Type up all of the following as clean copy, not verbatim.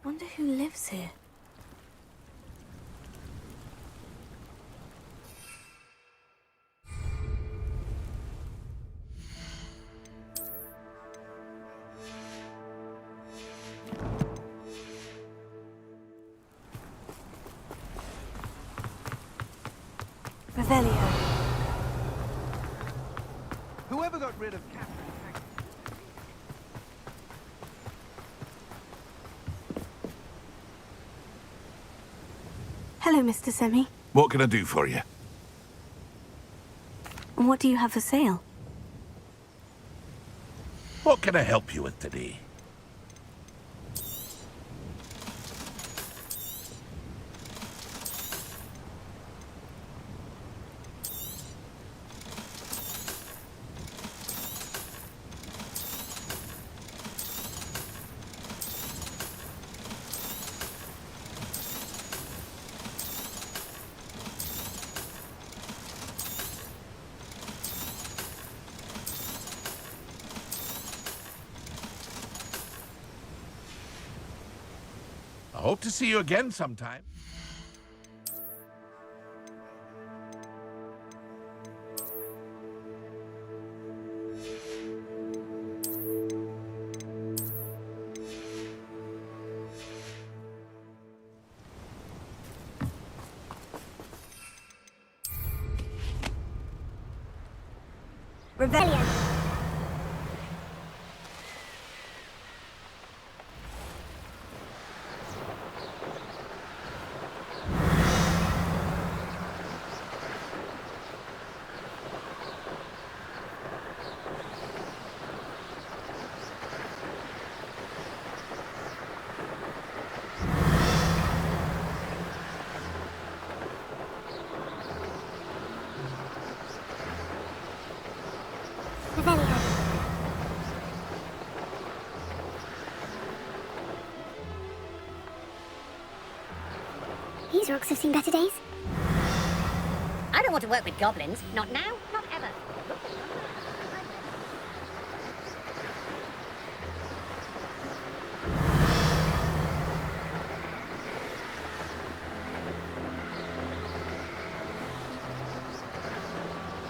Wonder who lives here. Revelio. Whoever got rid of Catherine... Hello, Mr. Semi. What can I do for you? What do you have for sale? What can I help you with today? I hope to see you again sometime. Rebellion. These rocks have seen better days. I don't want to work with goblins. Not now, not ever.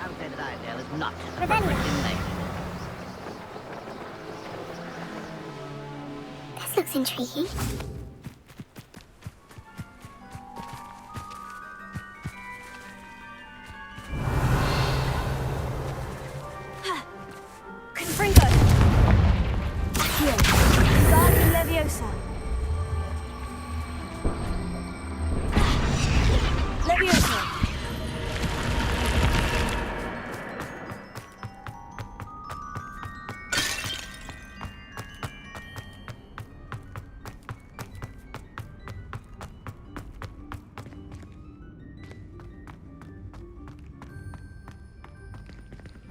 Outdated Idale is not Rebellion. This looks intriguing. Leviosa. Leviosa.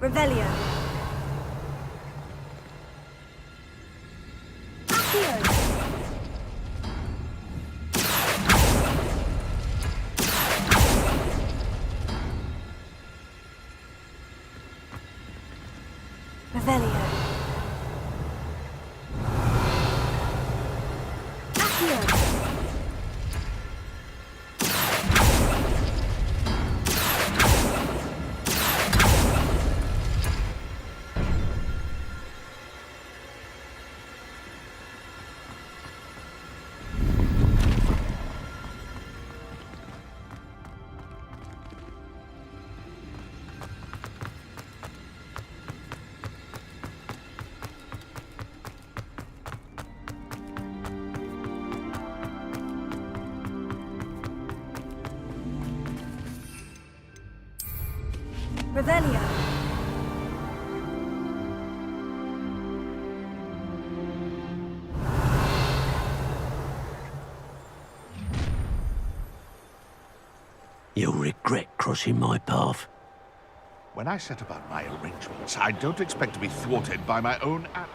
Revelio. Revelio. Accio. Revelio. You'll regret crossing my path. When I set about my arrangements, I don't expect to be thwarted by my own act.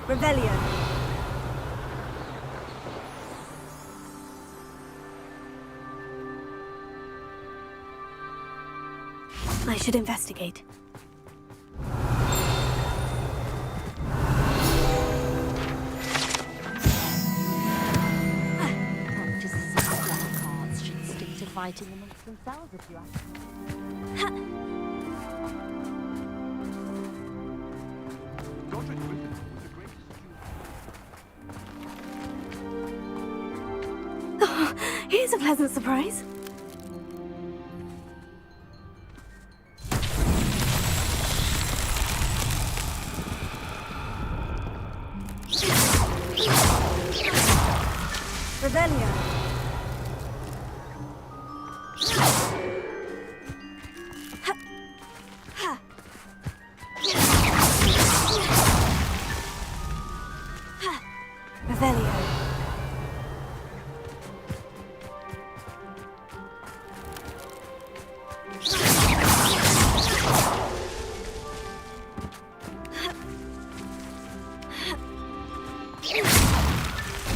Revelio. I should investigate. Just some black arts should stick to fighting amongst themselves if you ask me. Godric Griffin was the greatest Jew. Here's a pleasant surprise. Revelio. Revelio.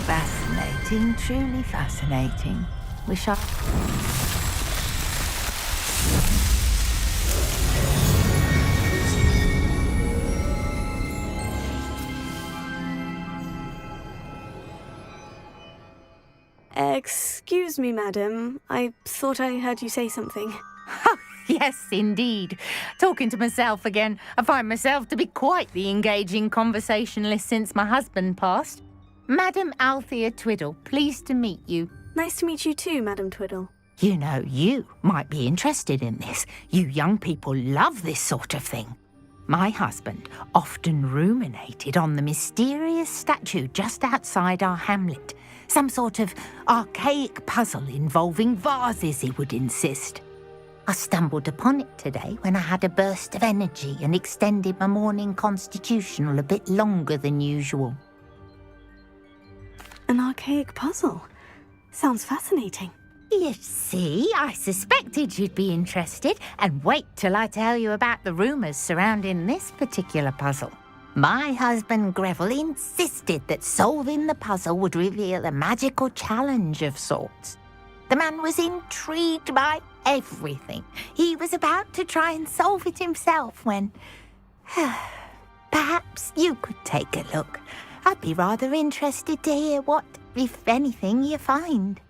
Fascinating, truly fascinating. Wish I... Excuse me, madam. I thought I heard you say something. Yes, indeed. Talking to myself again. I find myself to be quite the engaging conversationalist since my husband passed. Madam Althea Twiddle, pleased to meet you. Nice to meet you too, Madam Twiddle. You know, you might be interested in this. You young people love this sort of thing. My husband often ruminated on the mysterious statue just outside our hamlet. Some sort of archaic puzzle involving vases, he would insist. I stumbled upon it today when I had a burst of energy and extended my morning constitutional a bit longer than usual. An archaic puzzle. Sounds fascinating. You see, I suspected you'd be interested, and wait till I tell you about the rumours surrounding this particular puzzle. My husband Greville insisted that solving the puzzle would reveal a magical challenge of sorts. The man was intrigued by everything. He was about to try and solve it himself when... Perhaps you could take a look. I'd be rather interested to hear what, if anything, you find.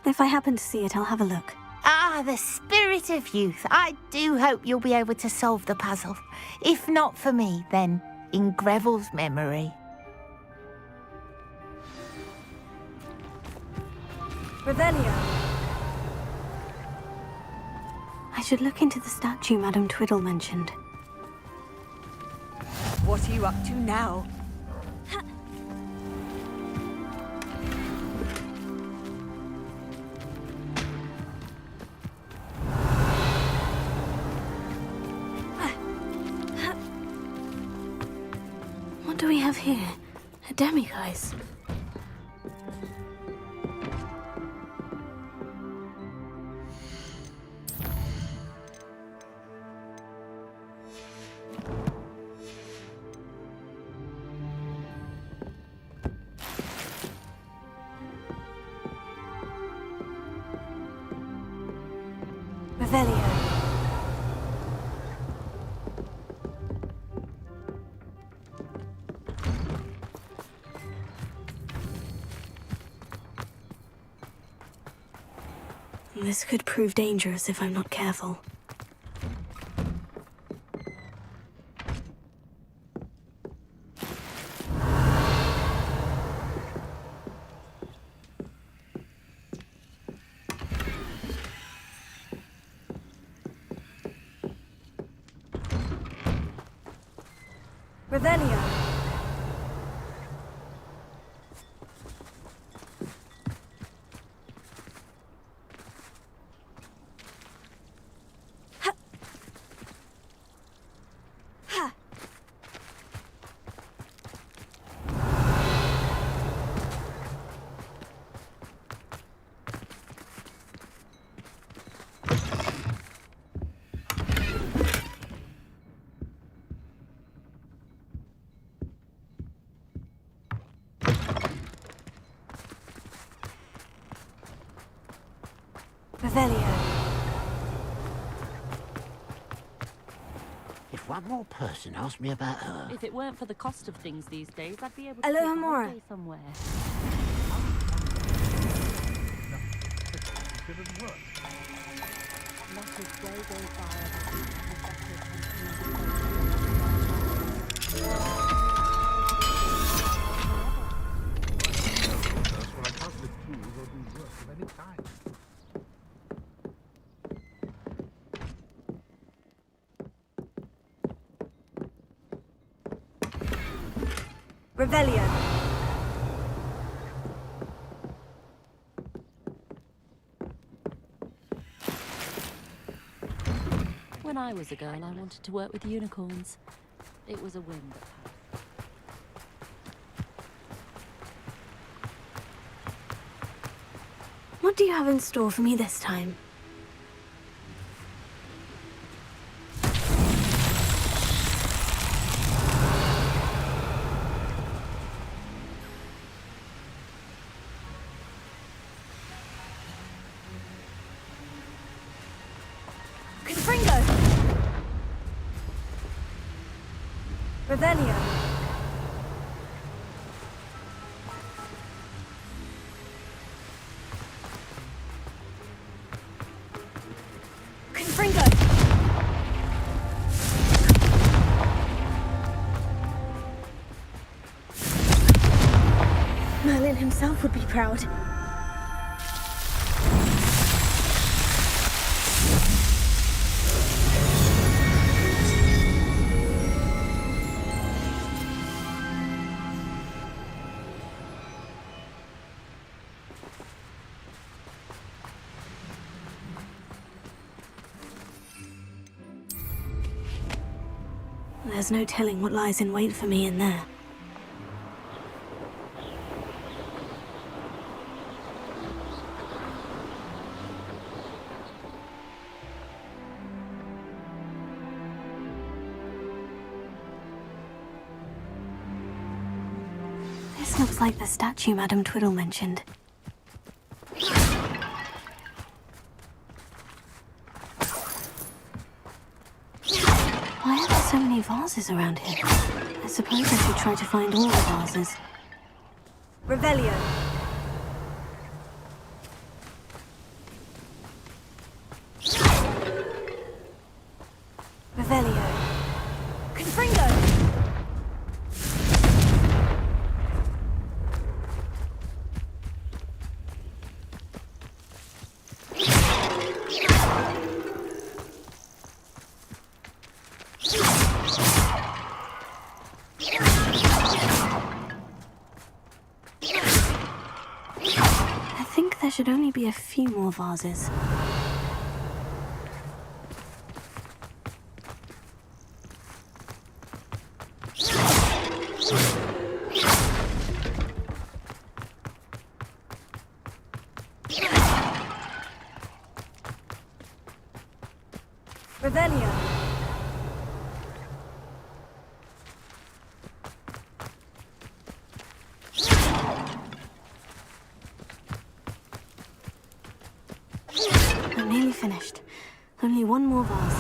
If I happen to see it, I'll have a look. Ah, the spirit of youth. I do hope you'll be able to solve the puzzle. If not for me, then in Greville's memory. Revelio. I should look into the statue Madam Twiddle mentioned. What are you up to now? What do we have here? A demiguise. Revelio. This could prove dangerous if I'm not careful. Revelio. Revelio. one more person asked me about her. If it weren't for the cost of things these days, I'd be able to Hello, take a Amora. holiday somewhere. Not a day goes by without Well, I can't refuse or do work of any kind. Revelio. When I was a girl, I wanted to work with unicorns. It was a whim that passed. What do you have in store for me this time? Confringo. Revelio. Confringo. Merlin himself would be proud. There's no telling what lies in wait for me in there. This looks like the statue Madame Twiddle mentioned. Why are there so many vases around here? I suppose I should try to find all the vases. Revelio. Revelio. Confringo. I think there should only be a few more vases. Revelio. I'm nearly finished. Only one more vase.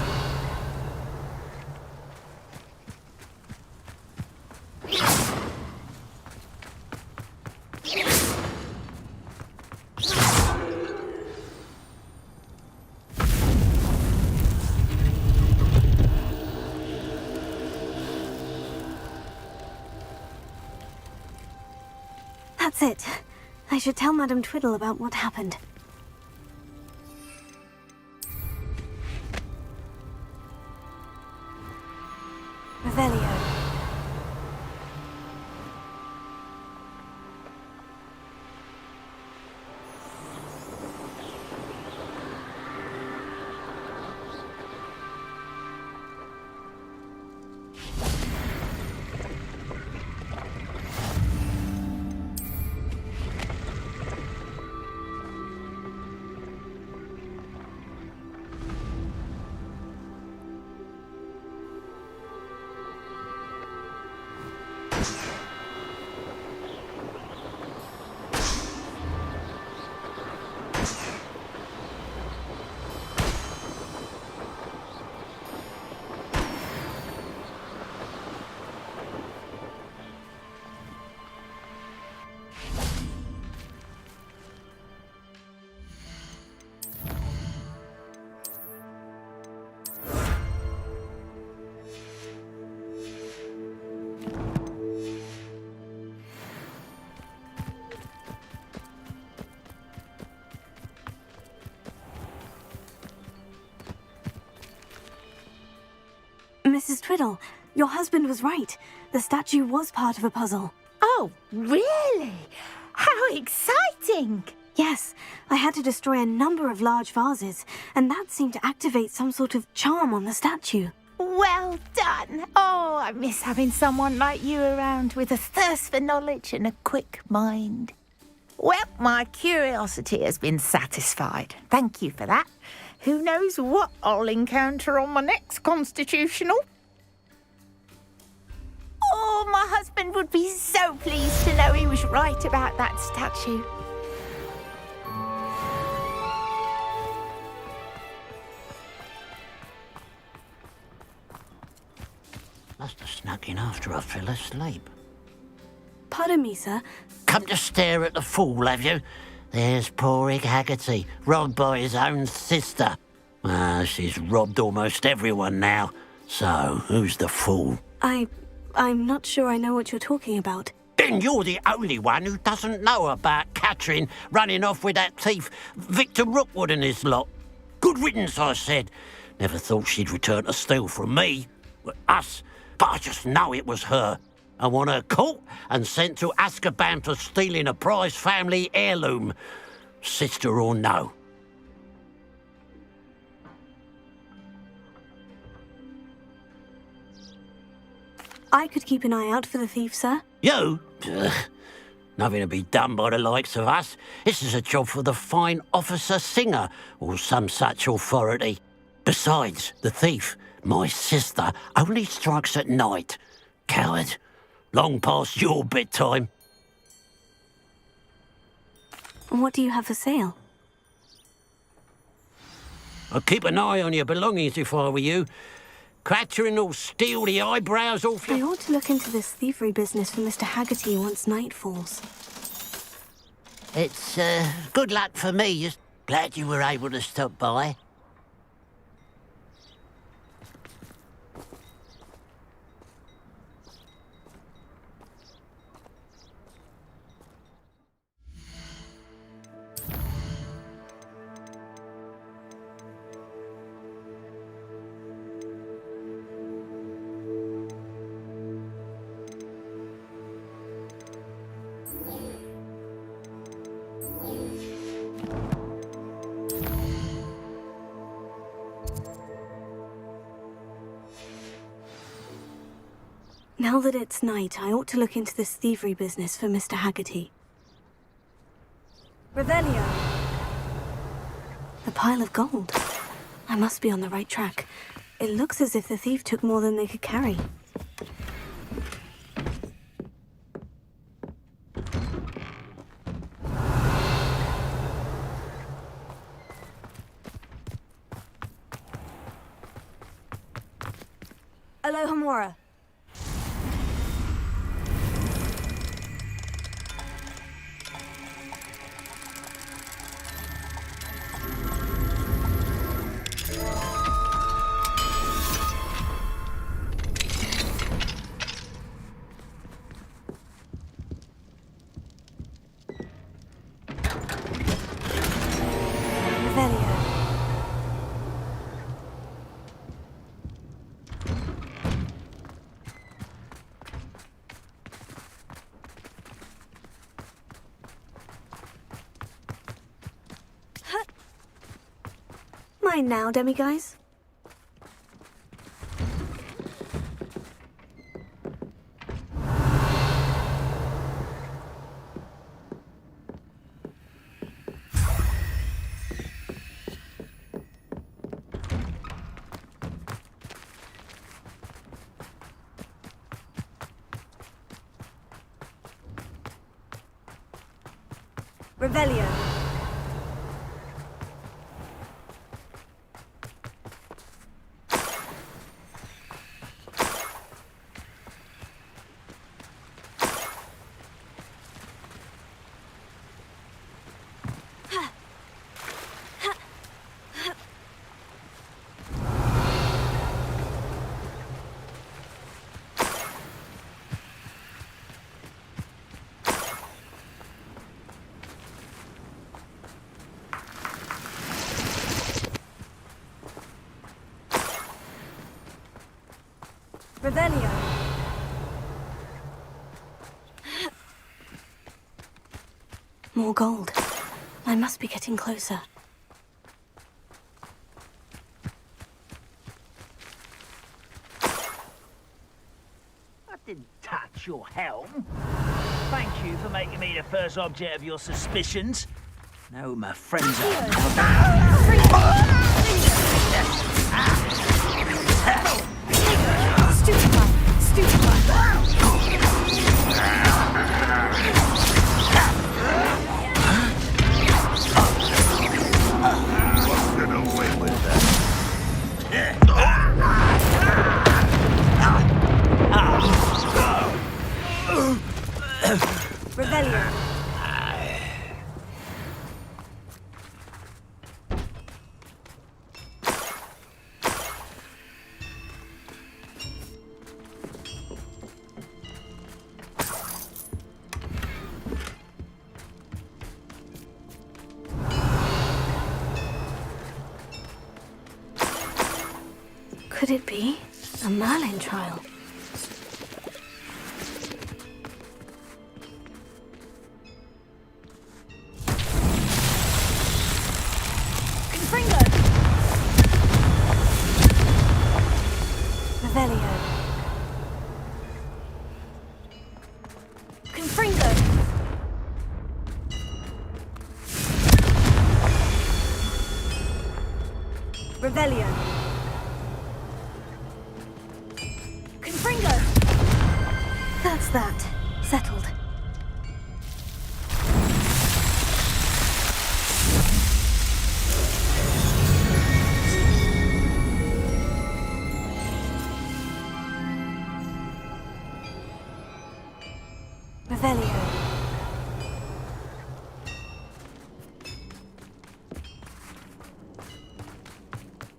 That's it. I should tell Madame Twiddle about what happened. Revelio. Mrs. Twiddle, your husband was right. The statue was part of a puzzle. Oh, really? How exciting! Yes, I had to destroy a number of large vases, and that seemed to activate some sort of charm on the statue. Well done. Oh, I miss having someone like you around with a thirst for knowledge and a quick mind. Well, my curiosity has been satisfied. Thank you for that. Who knows what I'll encounter on my next constitutional? Oh, my husband would be so pleased to know he was right about that statue. Must have snuck in after I fell asleep. Pardon me, sir. Come to stare at the fool, have you? There's poor Ig Haggerty, robbed by his own sister. She's robbed almost everyone now. So, who's the fool? I'm not sure I know what you're talking about. Then you're the only one who doesn't know about Catherine running off with that thief, Victor Rookwood and his lot. Good riddance, I said. Never thought she'd return to steal from me, us, but I just know it was her. I want her caught and sent to Azkaban for stealing a prize family heirloom, sister or no. I could keep an eye out for the thief, sir. You? Ugh. Nothing to be done by the likes of us. This is a job for the fine officer Singer or some such authority. Besides, the thief, my sister, only strikes at night. Coward. Long past your bedtime. And what do you have for sale? I'd keep an eye on your belongings if I were you. Catherine will steal the eyebrows off I you. ought to look into this thievery business for Mr. Haggerty once night falls. It's good luck for me. Just glad you were able to stop by. Now that it's night, I ought to look into this thievery business for Mr. Haggerty. Revelio. The pile of gold. I must be on the right track. It looks as if the thief took more than they could carry. Alohomora. Revelio. Mine now, demiguise. Revelio. Revelio. More gold. I must be getting closer. I didn't touch your helm. Thank you for making me the first object of your suspicions. No, my friends are... Get away with that. Revelio. Could it be a Merlin trial? Confringo. Revelio. Confringo. Revelio. Confringo. That's that. Settled. Revelio.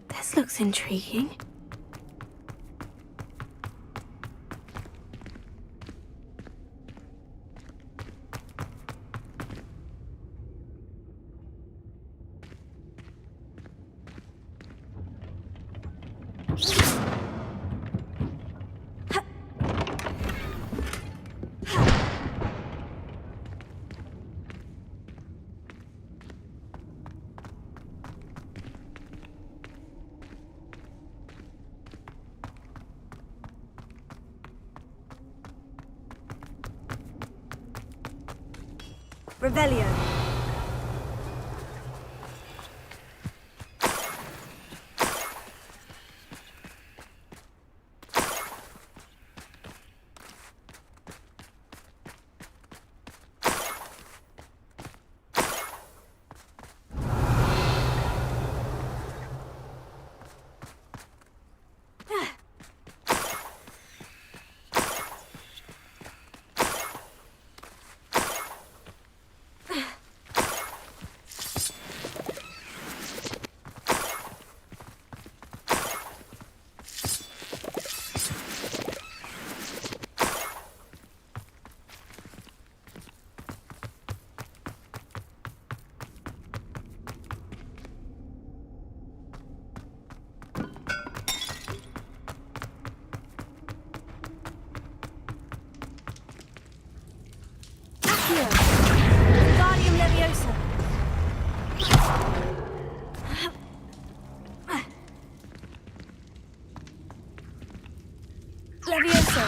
This looks intriguing. Revelio. Accio. Guardium Leviosa. Leviosa.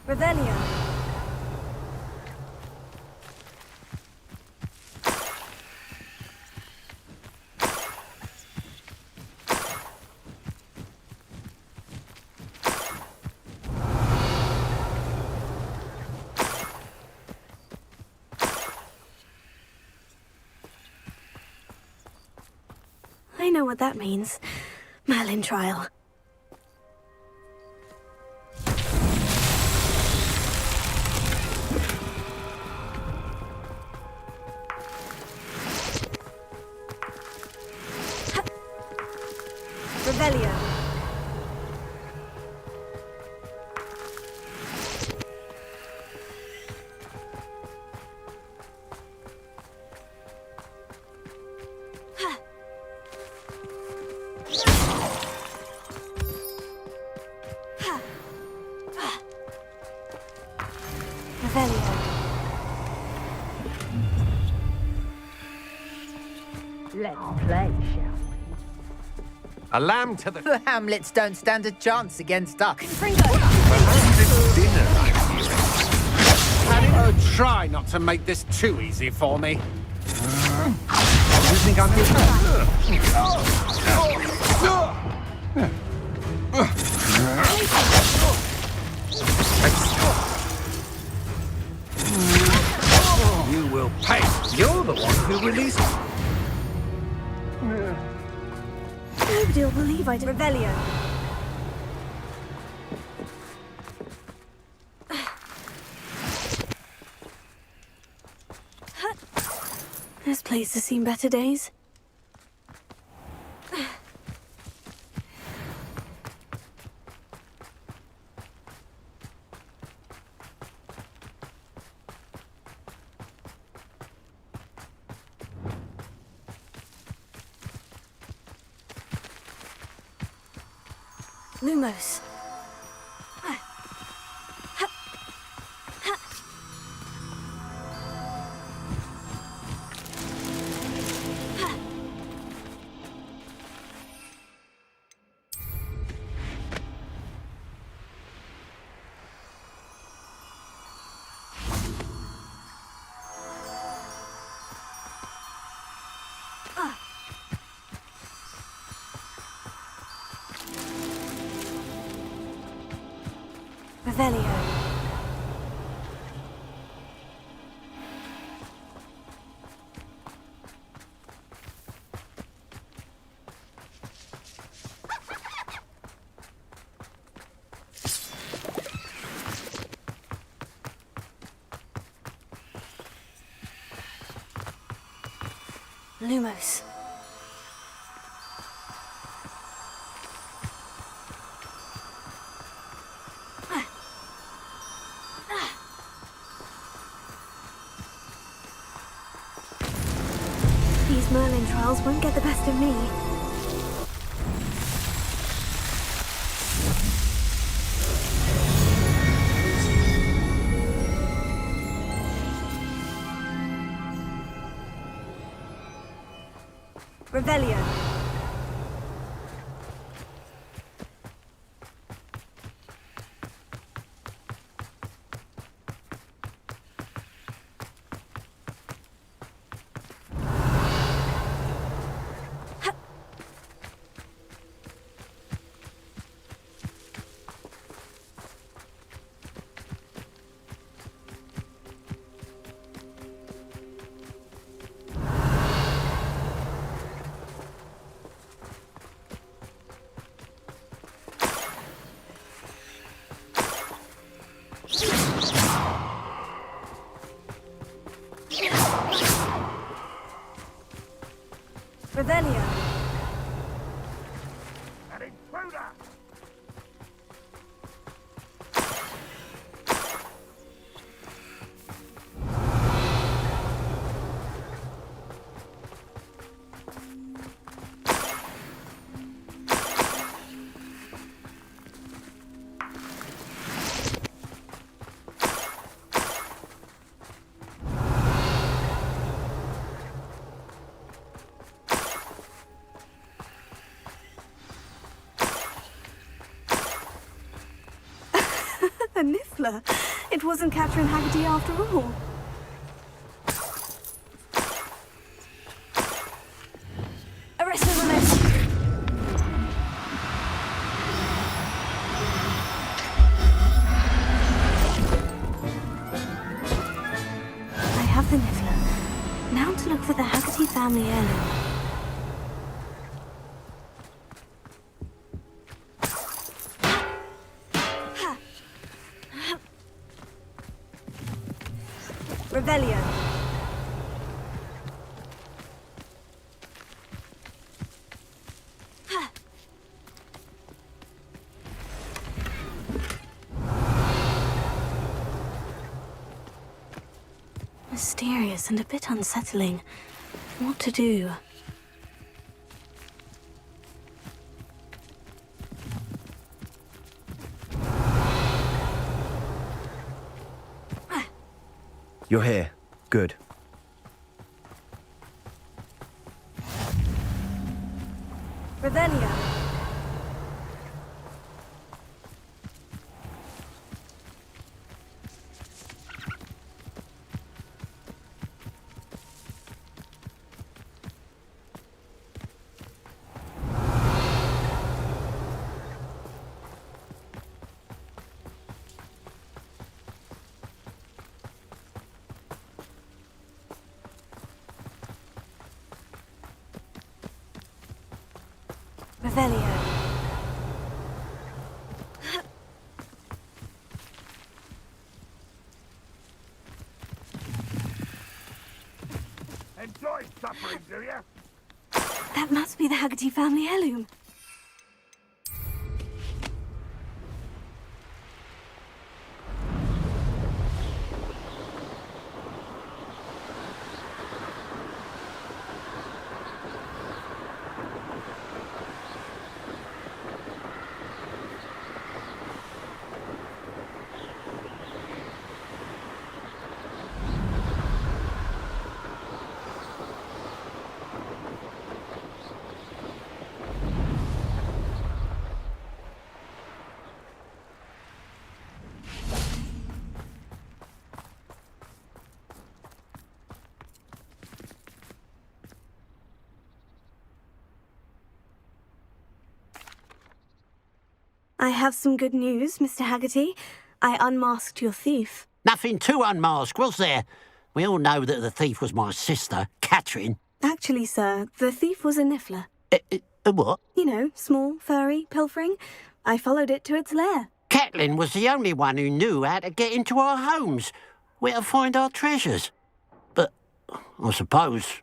Revelio. I know what that means. Merlin trial. Revelio. Revelio. Let's play, shall we? A lamb to the... The Hamlets don't stand a chance against us. Perhaps it's dinner I'm hearing. Oh, try not to make this too easy for me. You think I'm You will pay. You're the one who released me. Nobody will believe I did. Revelio. This place has seen better days. Lumos. Revelio. Lumos. These Merlin trials won't get the best of me. Revelio. Revelio. An intruder! A niffler. It wasn't Catherine Haggerty after all. Arrest the Lumos. I have the niffler. Now to look for the Haggerty family heirloom. Revelio. mysterious and a bit unsettling. What to do? You're here. Good. Revelio. Revelio. Enjoy suffering, do you? That must be the Haggerty family heirloom. I have some good news, Mr. Haggerty. I unmasked your thief. Nothing to unmask, was there? We all know that the thief was my sister, Catherine. Actually, sir, the thief was a niffler. A what? You know, small, furry, pilfering. I followed it to its lair. Catelyn was the only one who knew how to get into our homes, where to find our treasures. But I suppose,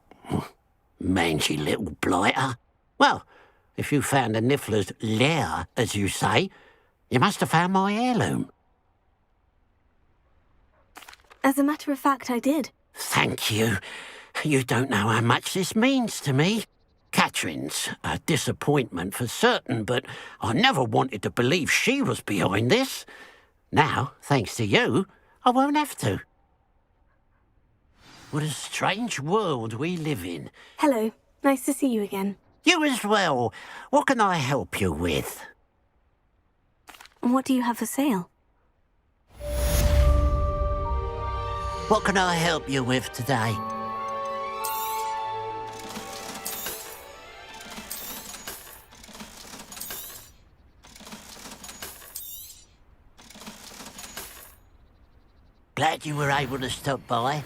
mangy little blighter. Well, if you found the niffler's lair, as you say, you must have found my heirloom. As a matter of fact, I did. Thank you. You don't know how much this means to me. Catherine's a disappointment for certain, but I never wanted to believe she was behind this. Now, thanks to you, I won't have to. What a strange world we live in. Hello. Nice to see you again. You as well. What can I help you with? What do you have for sale? What can I help you with today? Glad you were able to stop by.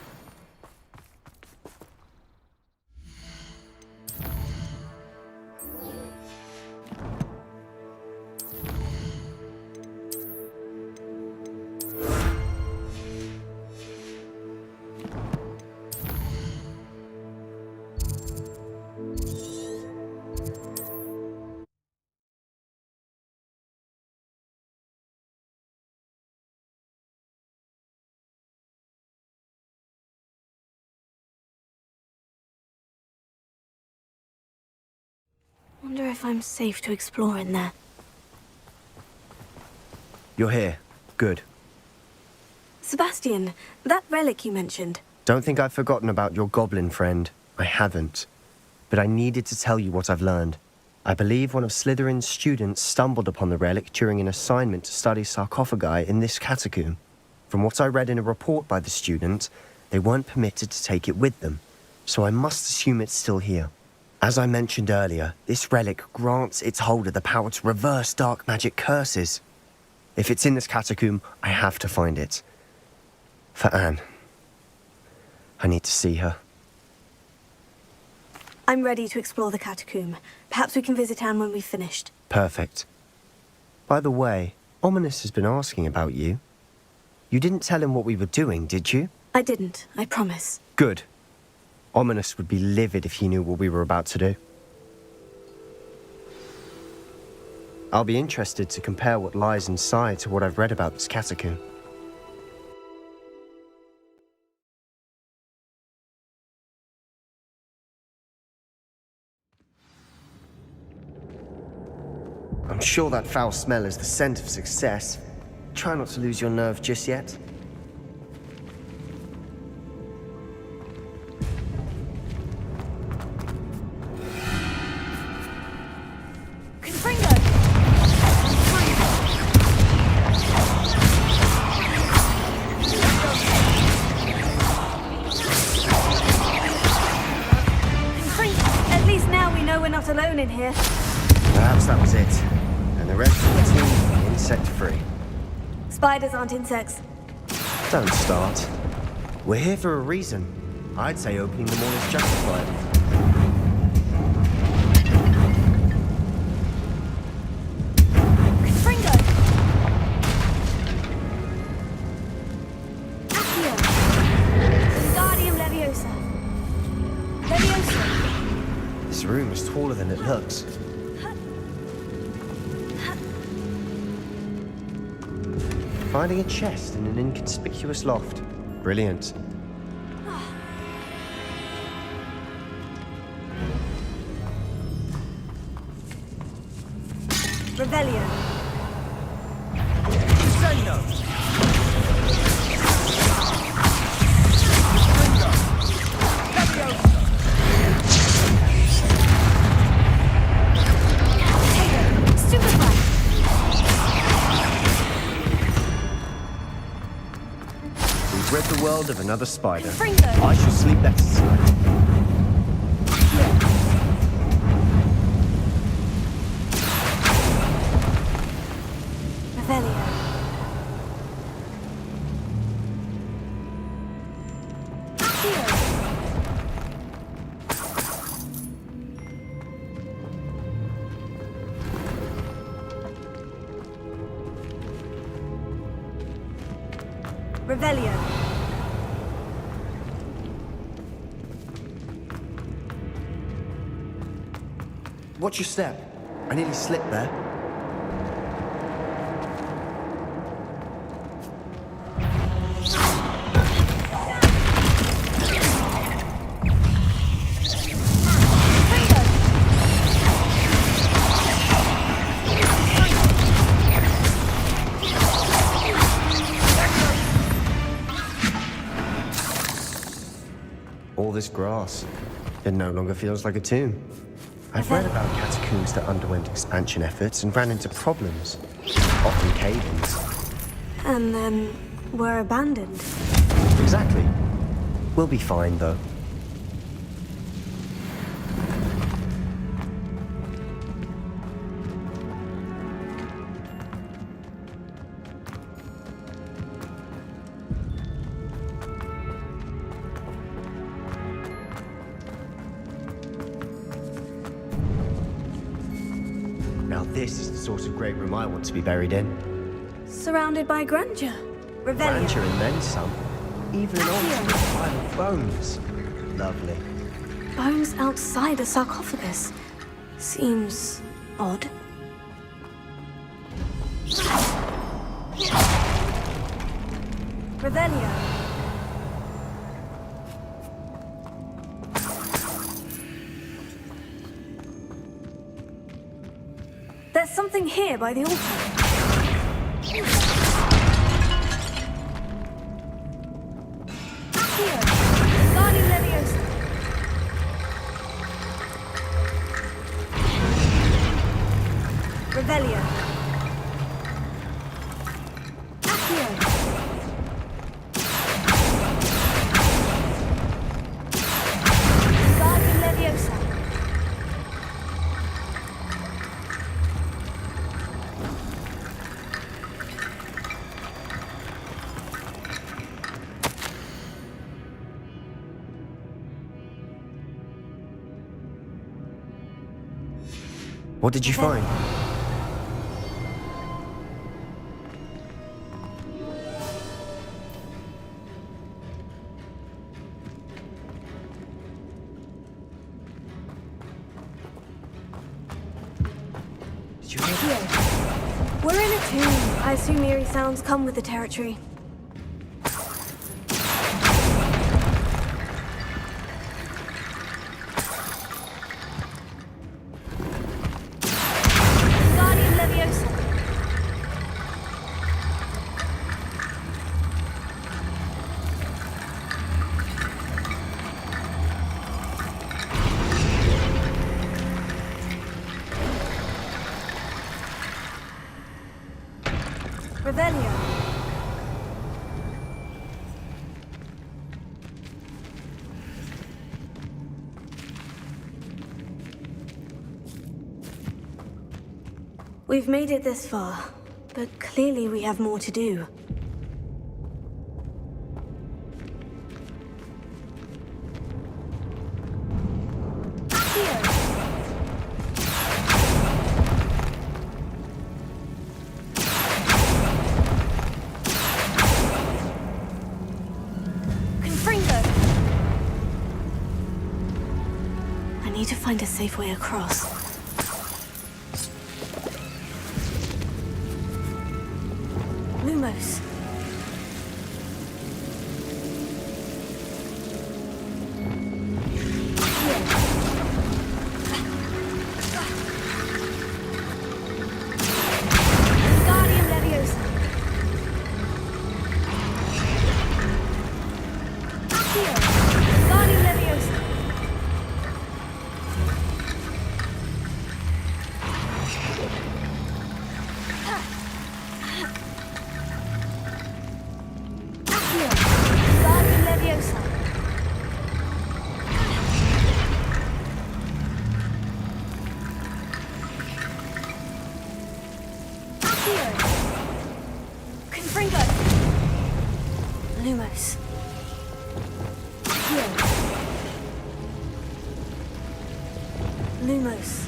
Wonder if I'm safe to explore in there. You're here. Good. Sebastian, that relic you mentioned. Don't think I've forgotten about your goblin friend. I haven't. But I needed to tell you what I've learned. I believe one of Slytherin's students stumbled upon the relic during an assignment to study sarcophagi in this catacomb. From what I read in a report by the student, they weren't permitted to take it with them, so I must assume it's still here. As I mentioned earlier, this relic grants its holder the power to reverse dark magic curses. If it's in this catacomb, I have to find it. For Anne. I need to see her. I'm ready to explore the catacomb. Perhaps we can visit Anne when we've finished. Perfect. By the way, Ominous has been asking about you. You didn't tell him what we were doing, did you? I didn't, I promise. Good. Ominous would be livid if he knew what we were about to do. I'll be interested to compare what lies inside to what I've read about this catacomb. I'm sure that foul smell is the scent of success. Try not to lose your nerve just yet. At least now we know we're not alone in here. Perhaps that was it. And the rest of the team will be insect-free. Spiders aren't insects. Don't start. We're here for a reason. I'd say opening them all is justified. This room is taller than it looks. Finding a chest in an inconspicuous loft. Brilliant. Revelio. Say no. We've rid the world of another spider. I shall sleep better tonight. Revelio. Revelio. Watch your step. I nearly slipped there. All this grass, it no longer feels like a tomb. I've read about catacombs that underwent expansion efforts and ran into problems, often cave-ins. And then were abandoned. Exactly. We'll be fine, though. Now this is the sort of great room I want to be buried in. Surrounded by grandeur. Revelio. Grandeur and then some. Even an altar with a pile of bones. Lovely. Bones outside a sarcophagus. Seems odd. Revelio. There's something here by the altar. Here. Guardian Leviosa. Revelio. Accio. Guardian Leviosa. What did you find? Did you hear that? We're in a tomb. I assume eerie sounds come with the territory. Guardian Revelio. We've made it this far, but clearly we have more to do. I need to find a safe way across. Lumos. Guardian Leviosa. Guardian Leviosa. Guardian Leviosa. Confringo. Lumos. Lumos.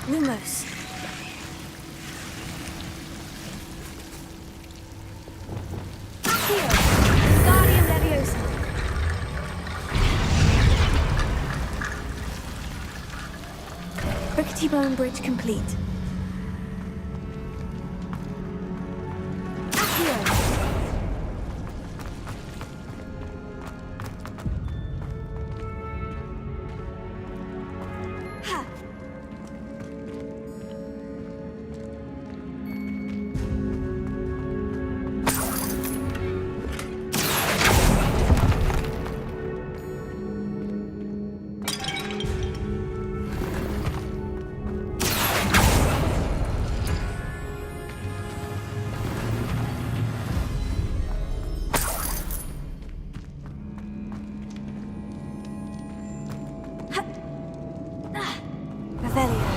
Lumos. Guardian Leviosa. Rickety Bone Bridge complete. Revelio.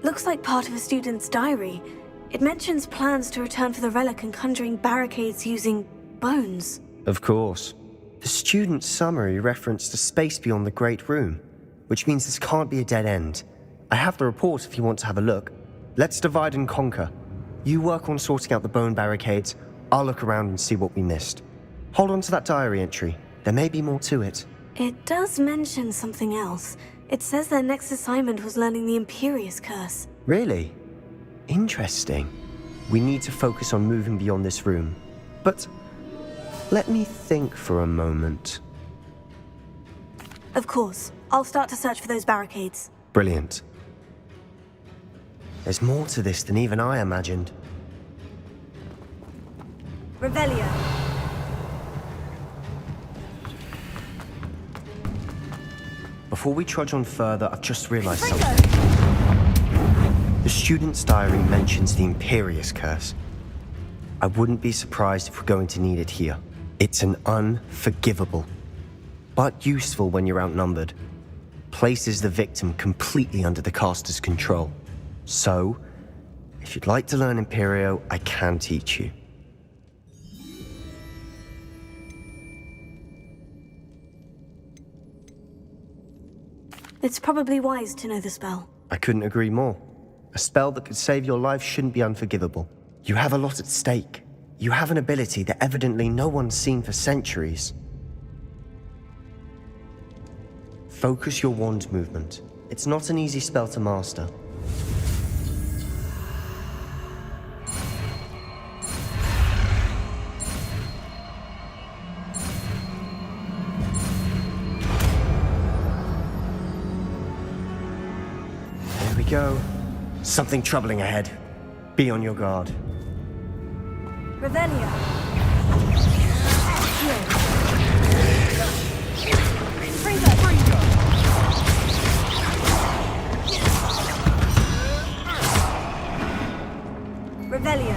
Looks like part of a student's diary. It mentions plans to return for the relic and conjuring barricades using bones. Of course. The student's summary referenced a space beyond the Great Room, which means this can't be a dead end. I have the report if you want to have a look. Let's divide and conquer. You work on sorting out the bone barricades, I'll look around and see what we missed. Hold on to that diary entry. There may be more to it. It does mention something else. It says their next assignment was learning the Imperious Curse. Really? Interesting. We need to focus on moving beyond this room. But let me think for a moment. Of course. I'll start to search for those barricades. Brilliant. There's more to this than even I imagined. Revelio. Before we trudge on further, I've just realized something. The student's diary mentions the Imperious Curse. I wouldn't be surprised if we're going to need it here. It's an unforgivable, but useful when you're outnumbered. Places the victim completely under the caster's control. So, if you'd like to learn Imperio, I can teach you. It's probably wise to know the spell. I couldn't agree more. A spell that could save your life shouldn't be unforgivable. You have a lot at stake. You have an ability that evidently no one's seen for centuries. Focus your wand movement. It's not an easy spell to master. There we go. Something troubling ahead. Be on your guard. Revelio. Revelio.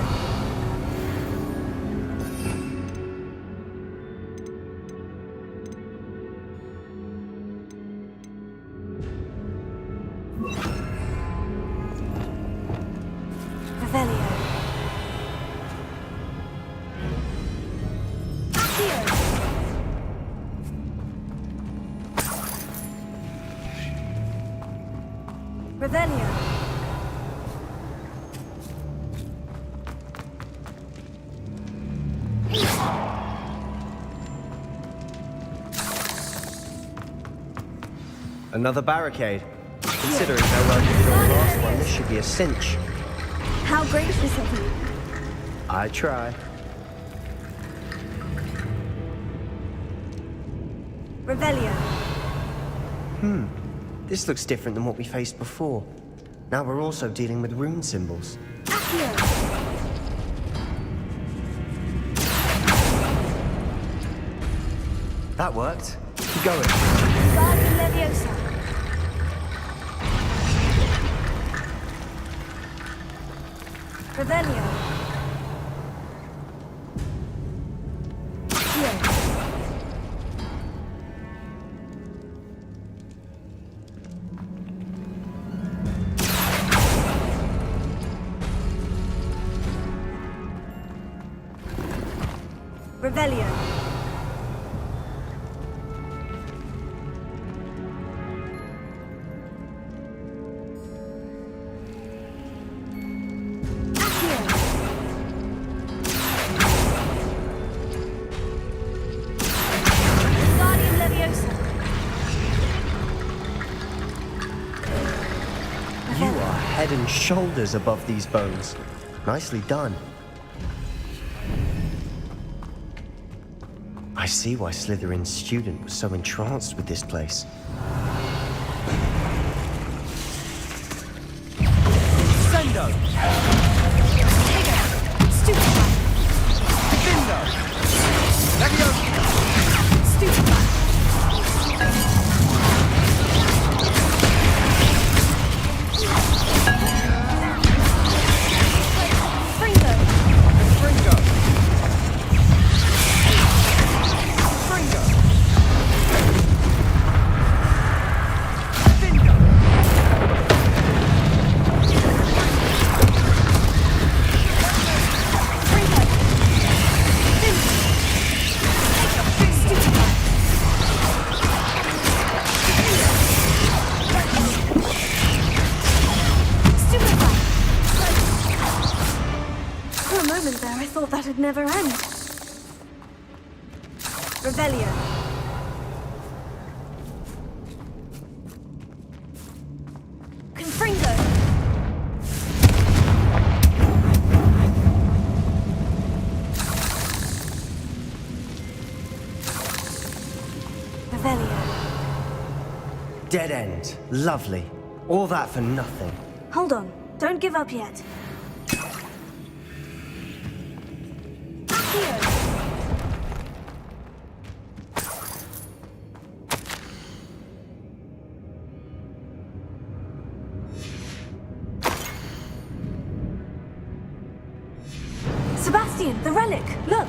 Revelio. Revelio. Another barricade. Considering how well you did on the last one, this should be a cinch. How gracious of you. I try. Revelio. This looks different than what we faced before. Now we're also dealing with rune symbols. That worked. Keep going. Guardian Leviosa. Revelio. Revelio. Guardian Leviosa. You are head and shoulders above these bones. Nicely done. I see why Slytherin's student was so entranced with this place. Sendo! Stupefy. Dindo! Leviosa! Stupefy. Fringo. Fringo! For a moment there, I thought that'd never end. Revelio. Confringo. Revelio. Dead end. Lovely. All that for nothing. Hold on. Don't give up yet. Sebastian, the relic! Look!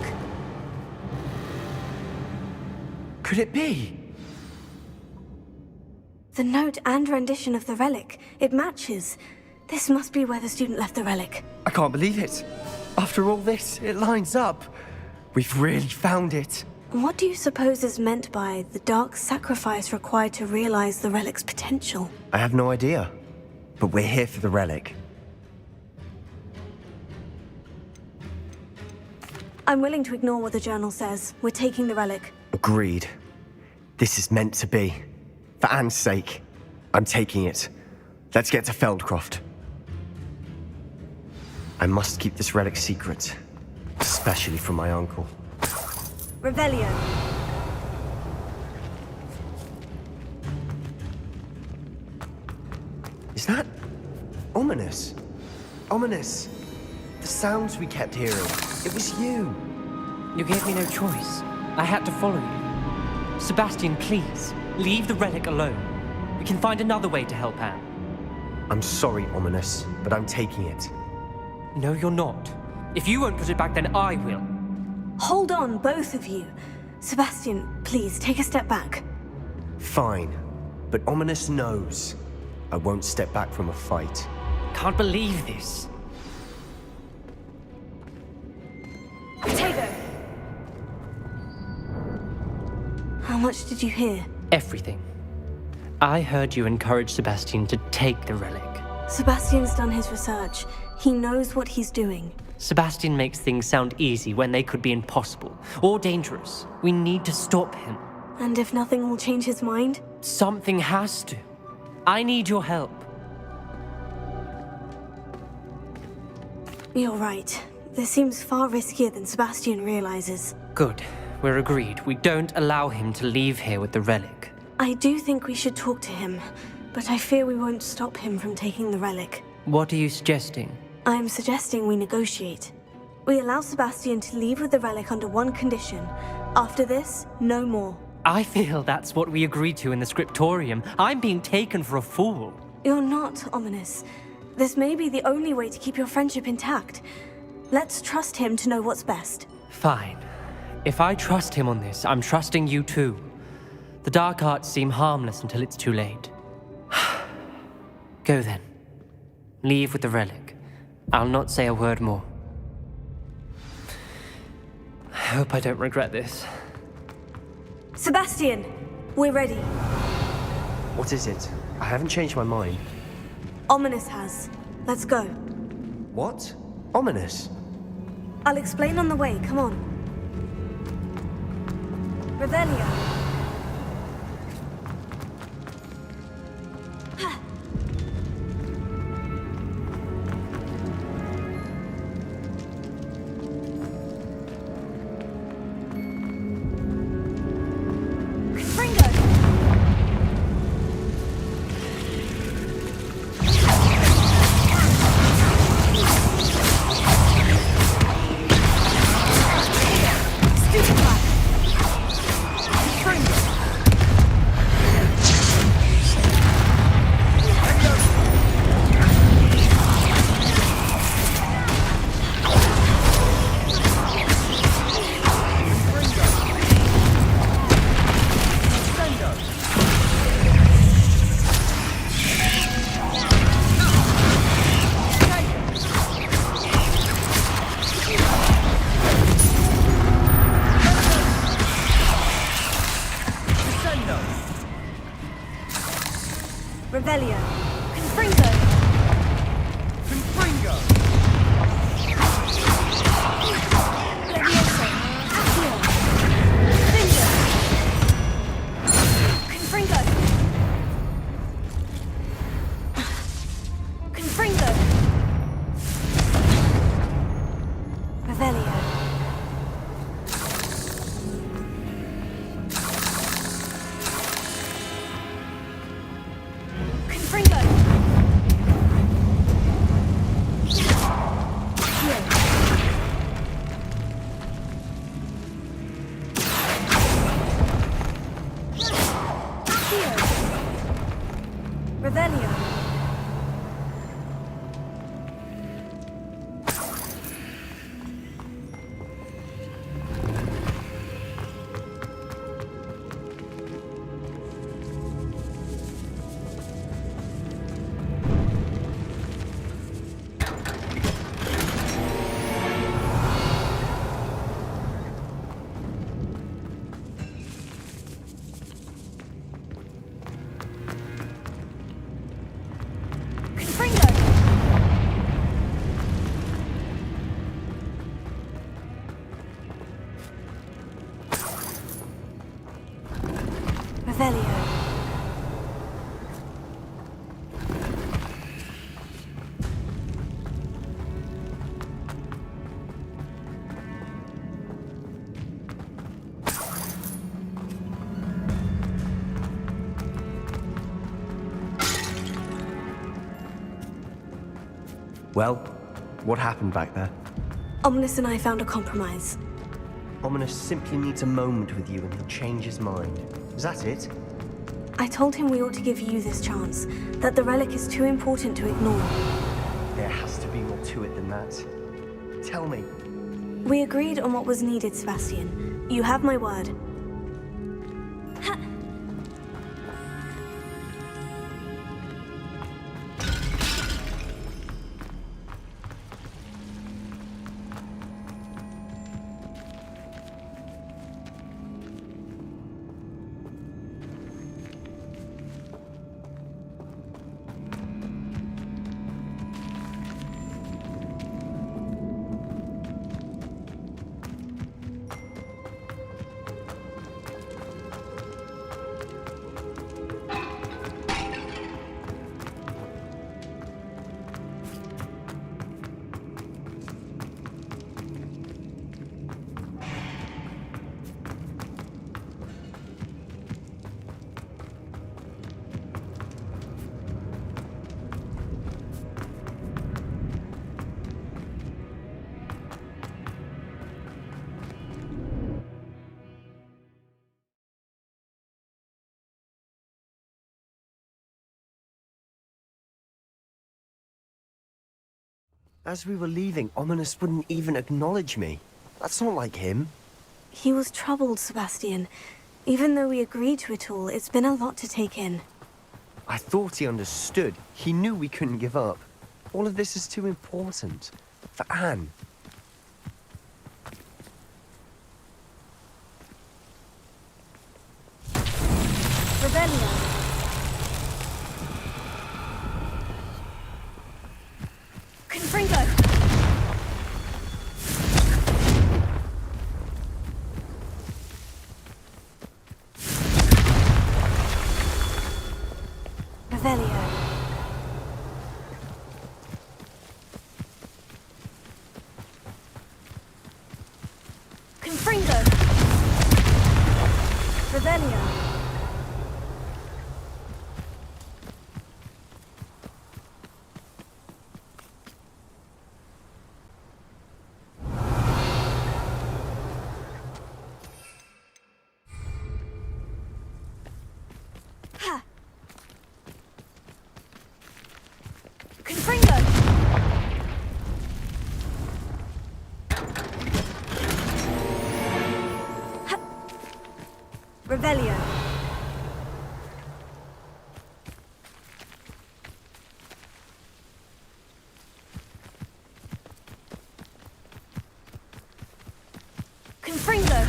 Could it be? The note and rendition of the relic. It matches. This must be where the student left the relic. I can't believe it. After all this, it lines up. We've really found it. What do you suppose is meant by the dark sacrifice required to realize the relic's potential? I have no idea. But we're here for the relic. I'm willing to ignore what the journal says. We're taking the relic. Agreed. This is meant to be. For Anne's sake, I'm taking it. Let's get to Feldcroft. I must keep this relic secret, especially from my uncle. Revelio. Is that ominous? Ominous. The sounds we kept hearing. It was you. You gave me no choice. I had to follow you. Sebastian, please, leave the relic alone. We can find another way to help Anne. I'm sorry, Ominous, but I'm taking it. No, you're not. If you won't put it back, then I will. Hold on, both of you. Sebastian, please, take a step back. Fine, but Ominous knows. I won't step back from a fight. Can't believe this. Potato! How much did you hear? Everything. I heard you encourage Sebastian to take the relic. Sebastian's done his research. He knows what he's doing. Sebastian makes things sound easy when they could be impossible or dangerous. We need to stop him. And if nothing will change his mind? Something has to. I need your help. You're right. This seems far riskier than Sebastian realizes. Good. We're agreed. We don't allow him to leave here with the relic. I do think we should talk to him, but I fear we won't stop him from taking the relic. What are you suggesting? I'm suggesting we negotiate. We allow Sebastian to leave with the relic under one condition. After this, no more. I feel that's what we agreed to in the scriptorium. I'm being taken for a fool. You're not, Ominous. This may be the only way to keep your friendship intact. Let's trust him to know what's best. Fine. If I trust him on this, I'm trusting you too. The dark arts seem harmless until it's too late. Go then. Leave with the relic. I'll not say a word more. I hope I don't regret this. Sebastian! We're ready. What is it? I haven't changed my mind. Ominous has. Let's go. What? Ominous? I'll explain on the way. Come on. Revelio. Revelio. Confringo. Confringo. Levioso. Accio. Finger. Confringo. Confringo. Revelio. Confringo. Revelio. Confringo. Revelio. Well, what happened back there? Ominous and I found a compromise. Ominous simply needs a moment with you and he'll change his mind. Is that it? I told him we ought to give you this chance, that the relic is too important to ignore. There has to be more to it than that. Tell me. We agreed on what was needed, Sebastian. You have my word. As we were leaving, Ominous wouldn't even acknowledge me. That's not like him. He was troubled, Sebastian. Even though we agreed to it all, it's been a lot to take in. I thought he understood. He knew we couldn't give up. All of this is too important. For Anne. Rebellion. Confringo. Revelio. Confringo. Revelio. Confringo. Revelio. Confringo.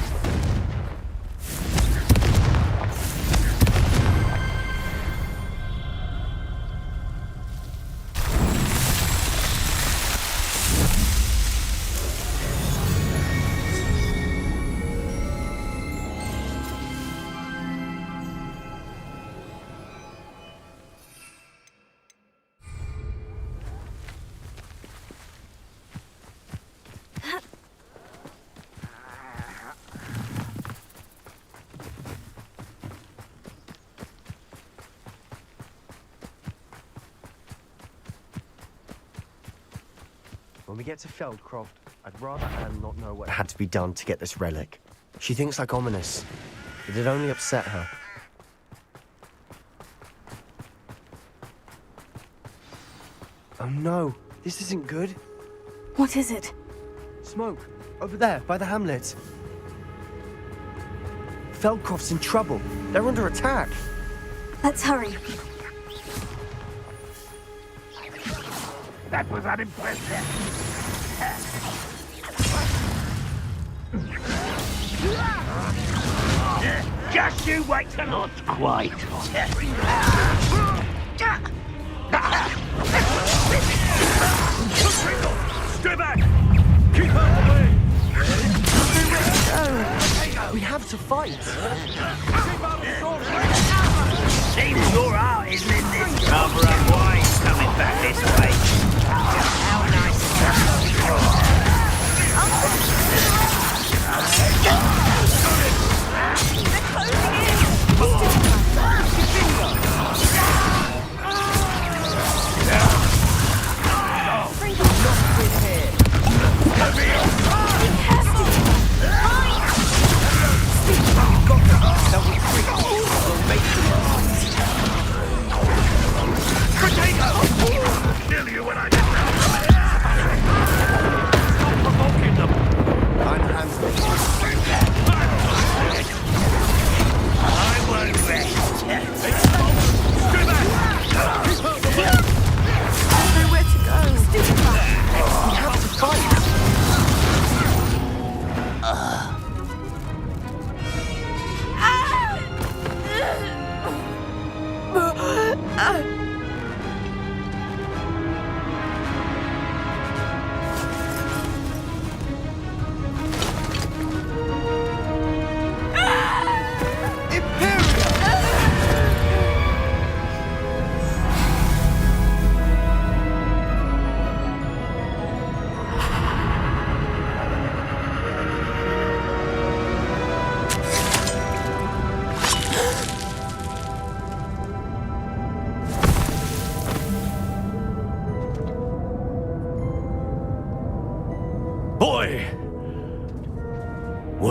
When we get to Feldcroft, I'd rather Anne not know what had to be done to get this relic. She thinks like Ominous, but it only upset her. Oh no, this isn't good. What is it? Smoke, over there, by the hamlet. Feldcroft's in trouble. They're under attack. Let's hurry. That was unimpressive. Just you wait till not quite. Stay back! Keep out of the way! We have to fight. Seems your heart isn't in this. Rather unwise coming back this way. How nice is that?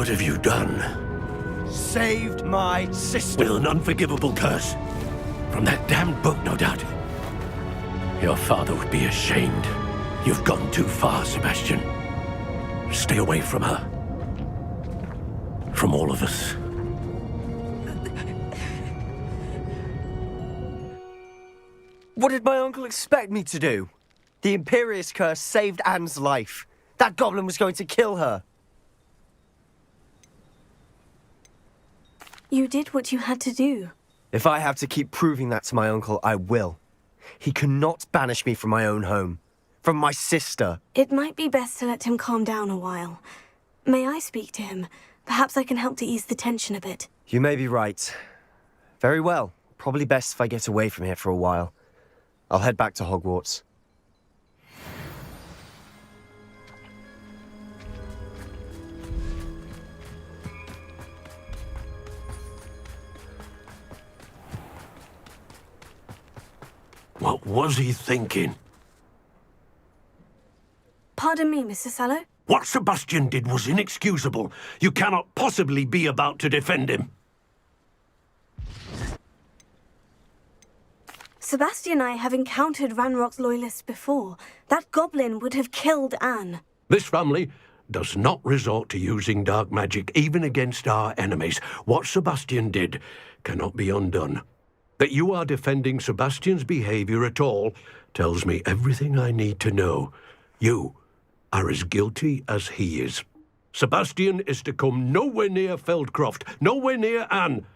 What have you done? Saved my sister. With an unforgivable curse. From that damned book, no doubt. Your father would be ashamed. You've gone too far, Sebastian. Stay away from her. From all of us. What did my uncle expect me to do? The Imperious curse saved Anne's life. That goblin was going to kill her. You did what you had to do. If I have to keep proving that to my uncle, I will. He cannot banish me from my own home. From my sister. It might be best to let him calm down a while. May I speak to him? Perhaps I can help to ease the tension a bit. You may be right. Very well. Probably best if I get away from here for a while. I'll head back to Hogwarts. What was he thinking? Pardon me, Mr. Sallow? What Sebastian did was inexcusable. You cannot possibly be about to defend him. Sebastian and I have encountered Ranrock's loyalists before. That goblin would have killed Anne. This family does not resort to using dark magic even against our enemies. What Sebastian did cannot be undone. That you are defending Sebastian's behavior at all tells me everything I need to know. You are as guilty as he is. Sebastian is to come nowhere near Feldcroft, nowhere near Anne.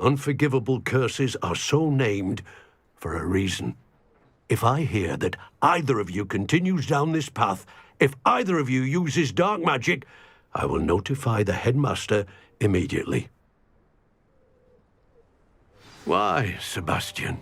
Unforgivable curses are so named for a reason. If I hear that either of you continues down this path, if either of you uses dark magic, I will notify the headmaster immediately. Why, Sebastian?